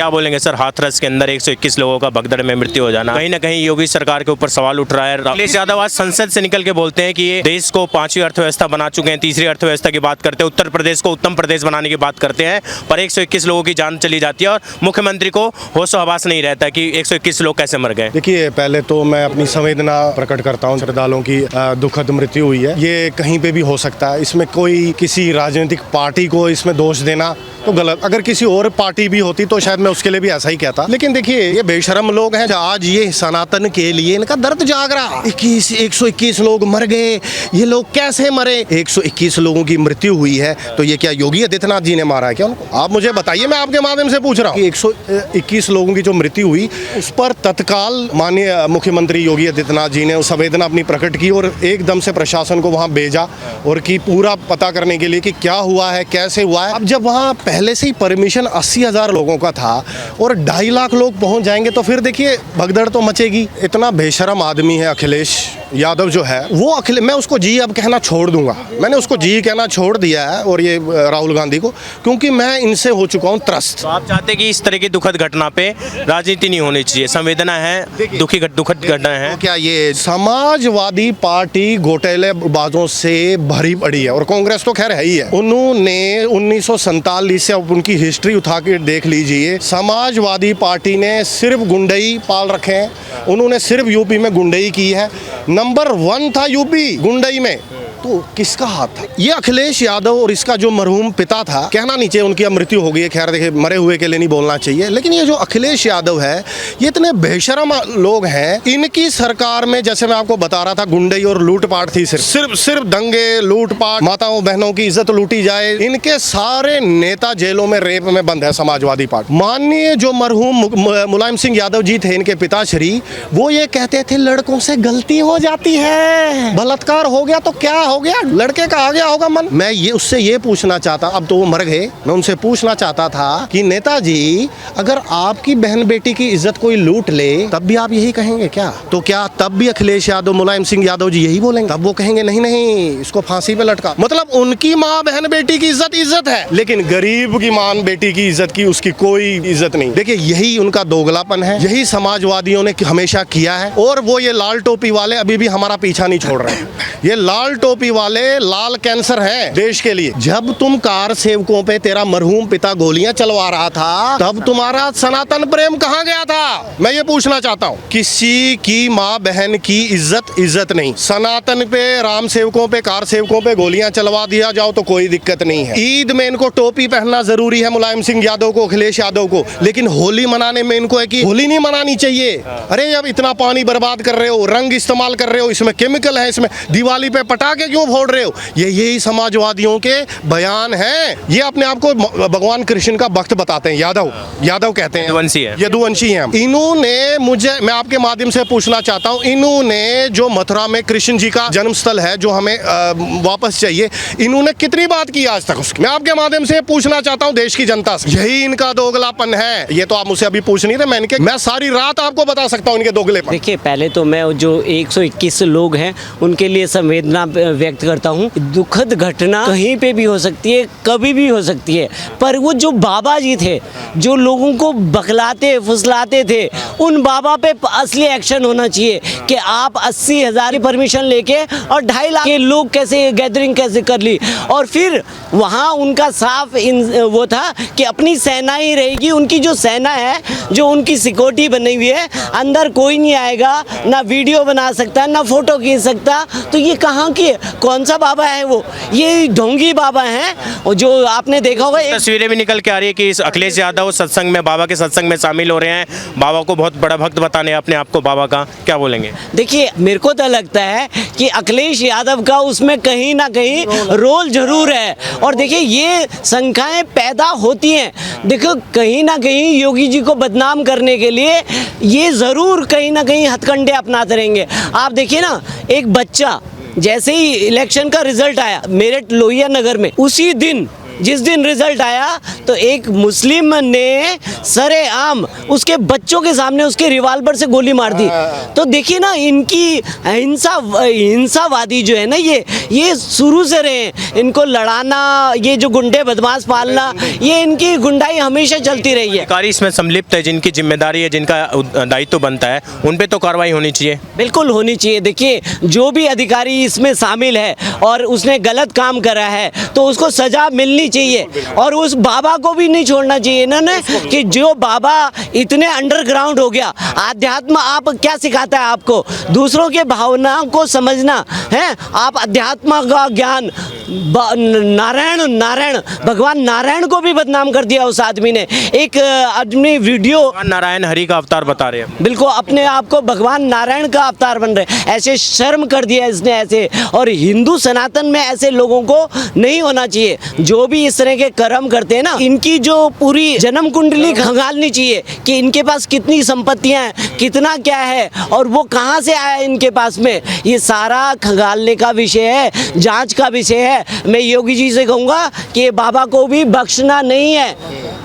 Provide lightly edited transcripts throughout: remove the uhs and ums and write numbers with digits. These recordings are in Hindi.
क्या बोलेंगे सर, हाथरस के अंदर 121 लोगों का भगदड़ में मृत्यु हो जाना, कहीं ना कहीं योगी सरकार के ऊपर सवाल उठ रहा है। अखिलेश यादव आज संसद से निकल के बोलते हैं कि ये देश को 5वीं अर्थव्यवस्था बना चुके हैं, तीसरी अर्थव्यवस्था की बात करते हैं, उत्तर प्रदेश को उत्तम प्रदेश बनाने की बात करते हैं, पर 121 लोगों की जान चली जाती है और मुख्यमंत्री को होश हवास नहीं रहता कि 121 लोग कैसे मर गए। देखिए, पहले तो मैं अपनी संवेदना प्रकट करता हूँ। श्रद्धालुओं की दुखद मृत्यु हुई है, ये कहीं पे भी हो सकता है। इसमें कोई किसी राजनीतिक पार्टी को इसमें दोष देना तो गलत। अगर किसी और पार्टी भी होती तो शायद मैं उसके लिए भी ऐसा ही कहता। लेकिन देखिए, ये बेशरम लोग हैं। आज ये सनातन के लिए इनका दर्द जाग रहा। 121 लोग मर गए, ये लोग कैसे मरे? 121 लोगों की मृत्यु हुई है तो ये क्या योगी आदित्यनाथ जी ने मारा है क्या उनको? आप मुझे बताइए, मैं आपके माध्यम से पूछ रहा हूँ। 121 लोगों की जो मृत्यु हुई उस पर तत्काल माननीय मुख्यमंत्री योगी आदित्यनाथ जी ने संवेदना अपनी प्रकट की और एकदम से प्रशासन को वहाँ भेजा और की पूरा पता करने के लिए कि क्या हुआ है, कैसे हुआ है। अब जब वहाँ पहले से ही परमिशन 80,000 लोगों का था और 2.5 लाख लोग पहुंच जाएंगे तो फिर देखिए भगदड़ तो मचेगी। इतना बेशरम आदमी है अखिलेश यादव जो है वो। मैं उसको जी अब कहना छोड़ दूंगा। मैंने उसको जी कहना छोड़ दिया है और ये राहुल गांधी को, क्योंकि मैं इनसे हो चुका हूँ त्रस्त। तो आप चाहते कि इस तरह की दुखद घटना पे राजनीति नहीं होनी चाहिए, संवेदना है, दुखद घटना है। तो क्या ये समाजवादी पार्टी घोटालेबाजों से भरी पड़ी है और कांग्रेस तो खैर है ही है। उन्होंने 1947 से उनकी हिस्ट्री उठा के देख लीजिए, समाजवादी पार्टी ने सिर्फ गुंडई पाल रखे हैं। उन्होंने सिर्फ यूपी में गुंडई की है। नंबर 1 था यूपी गुंडई में, तो किसका हाथ था? ये अखिलेश यादव और इसका जो मरहूम पिता था, कहना नहीं चाहिए उनकी मृत्यु हो गई है, खैर देखिए मरे हुए के लिए नहीं बोलना चाहिए, लेकिन ये जो अखिलेश यादव है ये इतने बेशरम लोग हैं। इनकी सरकार में जैसे मैं आपको बता रहा था गुंडई और लूटपाट थी, सिर्फ दंगे लूटपाट, माताओं बहनों की इज्जत लूटी जाए। इनके सारे नेता जेलों में रेप में बंद है समाजवादी पार्टी। माननीय जो मरहूम मुलायम सिंह यादव जी थे, इनके पिताश्री, वो ये कहते थे लड़कों से गलती हो जाती है, बलात्कार हो गया तो क्या हो गया, लड़के का आ गया होगा मन। मैं ये उससे ये पूछना चाहता, अब तो वो मर गए, मैं उनसे पूछना चाहता था कि नेताजी अगर आपकी बहन बेटी की इज्जत कोई लूट ले तब भी आप यही कहेंगे क्या? तो क्या तब भी अखिलेश यादव मुलायम सिंह यादव जी यही बोलेंगे? तब वो कहेंगे नहीं नहीं इसको फांसी पे लटका। मतलब उनकी माँ बहन बेटी की इज्जत है, लेकिन गरीब की माँ बेटी की इज्जत की उसकी कोई इज्जत नहीं। देखिए यही उनका दोगलापन है, यही समाजवादियों ने हमेशा किया है। और वो ये लाल टोपी वाले अभी भी हमारा पीछा नहीं छोड़ रहे हैं। ये लाल टोपी वाले लाल कैंसर है देश के लिए। जब तुम कार सेवकों पे तेरा मरहूम पिता गोलियां चलवा रहा था तब तुम्हारा सनातन प्रेम कहाँ गया था? मैं ये पूछना चाहता हूँ। किसी की माँ बहन की इज्जत नहीं। सनातन पे, राम सेवकों पे, कार सेवकों पे गोलियां चलवा दिया जाओ तो कोई दिक्कत नहीं है। ईद में इनको टोपी पहनना जरूरी है मुलायम सिंह यादव को, अखिलेश यादव को, लेकिन होली मनाने में इनको है कि होली नहीं मनानी चाहिए। अरे अब इतना पानी बर्बाद कर रहे हो, रंग इस्तेमाल कर रहे हो, इसमें केमिकल है, इसमें दिवाली पे पटाखे क्यों फोड़ रहे हो? यही समाजवादियों के बयान हैं। ये अपने आप को भगवान कृष्ण का भक्त बताते हैं। यादव कहते हैं, यदुवंशी हैं। इन्होंने मैं आपके माध्यम से पूछना चाहता हूँ, इन्होंने जो मथुरा में कृष्ण जी का जन्म स्थल है जो हमें वापस चाहिए, इन्होंने कितनी बात की आज तक उसकी? मैं आपके माध्यम से पूछना चाहता हूँ देश की जनता से। यही इनका दोगलापन है। ये तो आप मुझसे अभी पूछ नहीं थे, मैं सारी रात आपको बता सकता हूँ इनके दोगलेपन। देखिए, पहले तो मैं जो 121 लोग हैं उनके लिए संवेदना व्यक्त करता हूँ। दुखद घटना कहीं पे भी हो सकती है, कभी भी हो सकती है, पर वो जो बाबा जी थे जो लोगों को बकलाते फुसलाते थे, उन बाबा पे असली एक्शन होना चाहिए कि आप 80,000 की परमिशन लेके और 2.5 लाख के लोग कैसे गैदरिंग कैसे कर ली। और फिर वहाँ उनका साफ वो था कि अपनी सेना ही रहेगी। उनकी जो सेना है, जो उनकी सिक्योरिटी बनी हुई है, अंदर कोई नहीं आएगा, ना वीडियो बना सकता, ना फोटो खींच सकता। तो ये कहाँ की, कौन सा बाबा है वो? ये ढोंगी बाबा हैं। और जो आपने देखा होगा तस्वीरें भी निकल के आ रही है कि इस अखिलेश यादव सत्संग में, बाबा के सत्संग में शामिल हो रहे हैं। बाबा को बहुत बड़ा भक्त बताने अपने आप को बाबा का, क्या बोलेंगे? देखिए, मेरे को तो लगता है कि अखिलेश यादव का उसमें कहीं ना कहीं रोल जरूर है। और देखिए ये संख्याएं पैदा होती हैं। देखो कहीं ना कहीं योगी जी को बदनाम करने के लिए ये जरूर कहीं ना कहीं हथकंडे अपनाते रहेंगे। आप देखिए ना, एक बच्चा जैसे ही इलेक्शन का रिजल्ट आया मेरठ लोहिया नगर में, उसी दिन जिस दिन रिजल्ट आया तो एक मुस्लिम ने सरेआम उसके बच्चों के सामने उसके रिवॉल्वर से गोली मार दी। तो देखिए ना, इनकी हिंसावादी जो है ना, ये शुरू से रहे हैं। इनको लड़ाना, ये जो गुंडे बदमाश पालना, ये इनकी गुंडाई हमेशा चलती रही है। अधिकारी इसमें सम्मिलित है, जिनकी जिम्मेदारी है, जिनका दायित्व बनता है, उन पे तो कार्रवाई होनी चाहिए। बिल्कुल होनी चाहिए। देखिए, जो भी अधिकारी इसमें शामिल है और उसने गलत काम करा है तो उसको सजा मिलनी चाहिए। और उस बाबा को भी नहीं छोड़ना चाहिए इन्होंने, कि जो बाबा इतने अंडरग्राउंड हो गया। अध्यात्म आप क्या सिखाता है आपको? दूसरों के भावनाओं को समझना है। आप अध्यात्म का ज्ञान, नारायण भगवान नारायण को भी बदनाम कर दिया उस आदमी ने। एक आदमी वीडियो, नारायण हरि का अवतार बता रहे हैं। बिल्कुल अपने आप को भगवान नारायण का अवतार बन रहे, ऐसे शर्म कर दिया इसने ऐसे। और हिंदू सनातन में ऐसे लोगों को नहीं होना चाहिए। जो भी इस तरह के कर्म करते हैं ना, इनकी जो पूरी जन्म कुंडली खंगालनी चाहिए कि इनके पास कितनी संपत्तियां हैं, कितना क्या है और वो कहां से आया इनके पास में। ये सारा खंगालने का विषय है, जांच का विषय है। मैं योगी जी से कहूँगा कि ये बाबा को भी बख्शना नहीं है।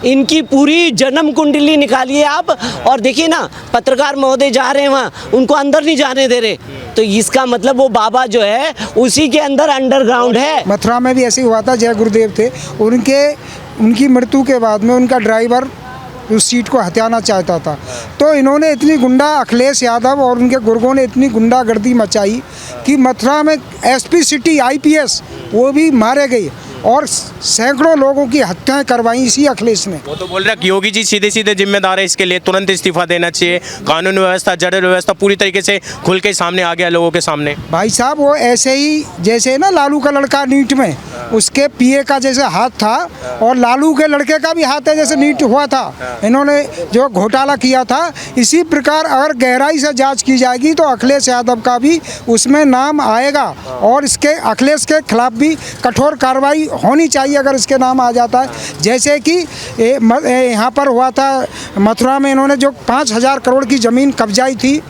इनकी पूरी जन्म कुंडली निकालिए आप। और देखिए ना, पत्रकार महोदय जा रहे हैं वहाँ, उनको अंदर नहीं जाने दे रहे। तो इसका मतलब वो बाबा जो है उसी के अंदर अंडरग्राउंड है। मथुरा में भी ऐसे हुआ था। जय गुरुदेव थे, उनकी मृत्यु के बाद में उनका ड्राइवर उस सीट को हथियाना चाहता था। तो इन्होंने इतनी गुंडा, अखिलेश यादव और उनके गुर्गों ने इतनी गुंडागर्दी मचाई कि मथुरा में एसपी सिटी IPS वो भी मारे गए और सैकड़ों लोगों की हत्याएं करवाई इसी अखिलेश ने। वो तो बोल रहा है कि योगी जी सीधे सीधे जिम्मेदार है इसके लिए, तुरंत इस्तीफा देना चाहिए। कानून व्यवस्था, जड़ व्यवस्था पूरी तरीके से खुल के सामने आ गया लोगों के सामने। भाई साहब, वो ऐसे ही जैसे ना लालू का लड़का नीट में, उसके PA का जैसे हाथ था और लालू के लड़के का भी हाथ है जैसे नीट हुआ था। इन्होंने जो घोटाला किया था, इसी प्रकार अगर गहराई से जांच की जाएगी तो अखिलेश यादव का भी उसमें नाम आएगा और इसके अखिलेश के खिलाफ भी कठोर कार्रवाई होनी चाहिए अगर इसके नाम आ जाता है। जैसे कि यहाँ पर हुआ था मथुरा में, इन्होंने जो 5,000 करोड़ की ज़मीन कब्जाई थी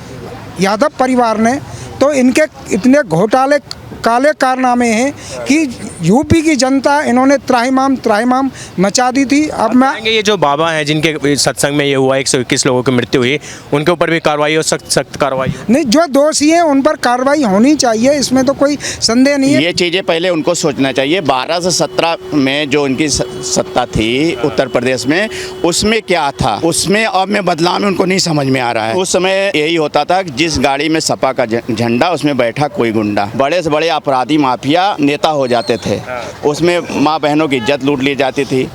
यादव परिवार ने, तो इनके इतने घोटाले काले कारनामे हैं कि यूपी की जनता इन्होंने त्राहिमाम मचा दी थी। अब मैं ये जो बाबा हैं जिनके सत्संग में ये हुआ 121 लोगों की मृत्यु हुई, उनके ऊपर भी कार्रवाई हो, सख्त कार्रवाई नहीं, जो दोषी हैं उन पर कार्रवाई होनी चाहिए, इसमें तो कोई संदेह नहीं है। ये चीज़ें पहले उनको सोचना चाहिए। 12 से 17 में जो उनकी सत्ता थी उत्तर प्रदेश में, उसमें क्या था, उसमें अब में बदलाव में उनको नहीं समझ में आ रहा है। उस समय यही होता था कि जिस गाड़ी में सपा का झंडा, उसमें बैठा कोई गुंडा, बड़े से बड़े अपराधी माफिया नेता हो जाते थे। उसमें माँ बहनों की इज्जत लूट ली जाती थी,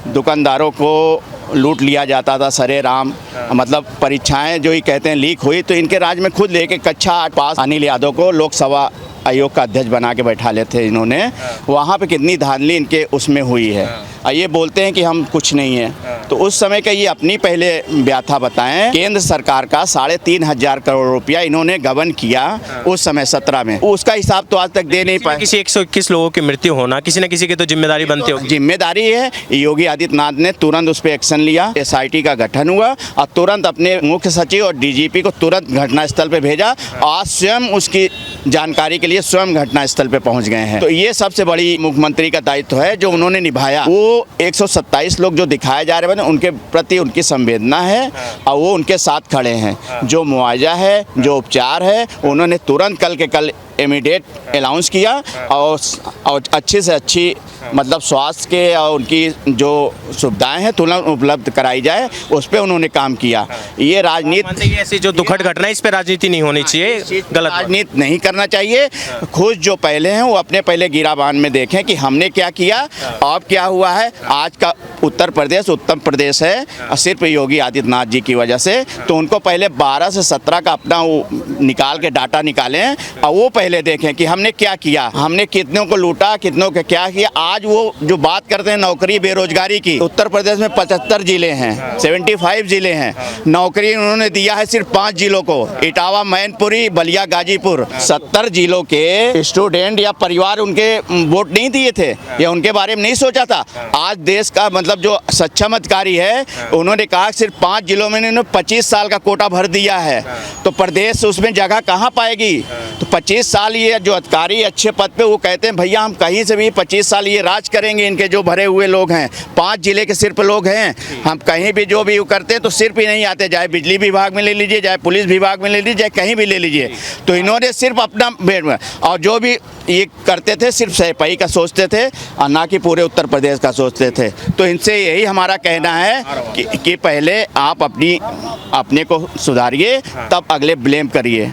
दुकानदारों को लूट लिया जाता था सरेराम। मतलब परीक्षाएं जो ही कहते हैं लीक हुई, तो इनके राज में खुद लेके कक्षा 8 पास अनिल यादव को लोकसभा आयोग का अध्यक्ष बना के बैठा लेते इन्होंने। वहाँ पे कितनी धांधली इनके उसमें हुई है। ये बोलते हैं कि हम कुछ नहीं है, तो उस समय का ये अपनी पहले व्याथा बताएं। केंद्र सरकार का 3,500 करोड़ रुपया इन्होंने गबन किया उस समय 17 में, उसका हिसाब तो आज तक दे नहीं पाए। किसी 121 लोगों की मृत्यु होना, किसी न किसी की तो जिम्मेदारी बनती होगी। जिम्मेदारी है। योगी आदित्यनाथ ने तुरंत उस पर एक्शन लिया, SIT का गठन हुआ और तुरंत अपने मुख्य सचिव और DGP को तुरंत घटनास्थल पे भेजा। आज स्वयं उसकी जानकारी के लिए स्वयं घटनास्थल पे पहुंच गए हैं। तो ये सबसे बड़ी मुख्यमंत्री का दायित्व है जो उन्होंने निभाया। वो 127 लोग जो दिखाए जा रहे हैं उनके प्रति उनकी संवेदना है और वो उनके साथ खड़े हैं। जो मुआवजा है, जो उपचार है, उन्होंने तुरंत कल के कल इमीडिएट अनाउंस किया और अच्छी से अच्छी मतलब स्वास्थ्य के और उनकी जो सुविधाएं हैं तुरंत उपलब्ध कराई जाए, उस पर उन्होंने काम किया। ये राजनीति, ऐसी जो दुखद घटना है, इस पर राजनीति नहीं होनी चाहिए, गलत राजनीति नहीं करना चाहिए। खुद जो पहले हैं वो अपने पहले गिराबान में देखें कि हमने क्या किया, अब क्या हुआ है। आज का उत्तर प्रदेश उत्तम प्रदेश है सिर्फ योगी आदित्यनाथ जी की वजह से। तो उनको पहले 12 से 17 का अपना वो निकाल के डाटा निकालें और वो पहले देखें कि हमने क्या किया, हमने कितनों को लूटा, कितनों को क्या किया। आज वो जो बात करते हैं नौकरी बेरोजगारी की, उत्तर प्रदेश में 75 जिले हैं, 75 जिले हैं। नौकरी उन्होंने दिया है सिर्फ 5 जिलों को, इटावा, मैनपुरी, बलिया, गाजीपुर। 70 जिलों के स्टूडेंट या परिवार उनके वोट नहीं दिए थे या उनके बारे में नहीं सोचा था। आज देश का मतलब मतलब जो सक्षम अधिकारी है उन्होंने कहा सिर्फ 5 जिलों में इन्होंने 25 साल का कोटा भर दिया है, तो प्रदेश उसमें जगह कहाँ पाएगी। तो 25 साल ये जो अधिकारी अच्छे पद पे वो कहते हैं भैया हम कहीं से भी 25 साल ये राज करेंगे, इनके जो भरे हुए लोग हैं 5 जिले के सिर्फ लोग हैं, हम कहीं भी जो भी करते हैं तो सिर्फ ही नहीं आते, चाहे बिजली विभाग में ले लीजिए, चाहे पुलिस विभाग में ले लीजिए, चाहे कहीं भी ले लीजिए। तो इन्होंने सिर्फ अपना और जो भी ये करते थे सिर्फ सैपाई का सोचते थे और ना कि पूरे उत्तर प्रदेश का सोचते थे। तो इनसे यही हमारा कहना है कि पहले आप अपने को सुधारिए, तब अगले ब्लेम करिए।